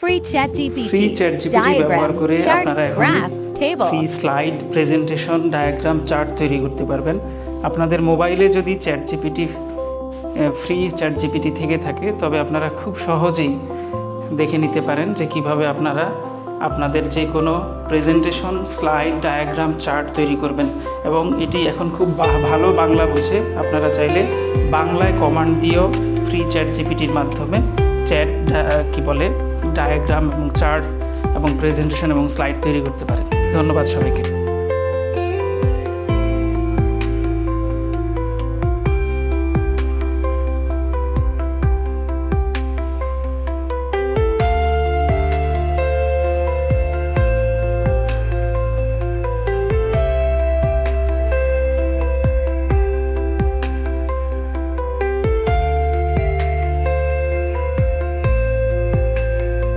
Free ChatGPT, free chat GPT ব্যবহার diagram, করে chart, আপনারা এখন graph, table. Free slide, presentation, diagram, chart তৈরি করতে পারবেন। আপনাদের মোবাইলে যদি chat GPT free chat GPT থেকে থাকে তবে আপনারা খুব সহজেই দেখে নিতে পারেন যে কিভাবে আপনারা আপনাদের যে কোনো প্রেজেন্টেশন, স্লাইড, ডায়াগ্রাম, চার্ট তৈরি করবেন। এবং এটি এখন খুব ভালো বাংলা বুঝে, আপনারা চাইলে বাংলায় কমান্ড দিয়েও ফ্রি চ্যাট জিপিটির মাধ্যমে চ্যাট ডায়াগ্রাম এবং চার্ট এবং প্রেজেন্টেশন এবং স্লাইড তৈরি করতে পারেন। ধন্যবাদ সবাইকে।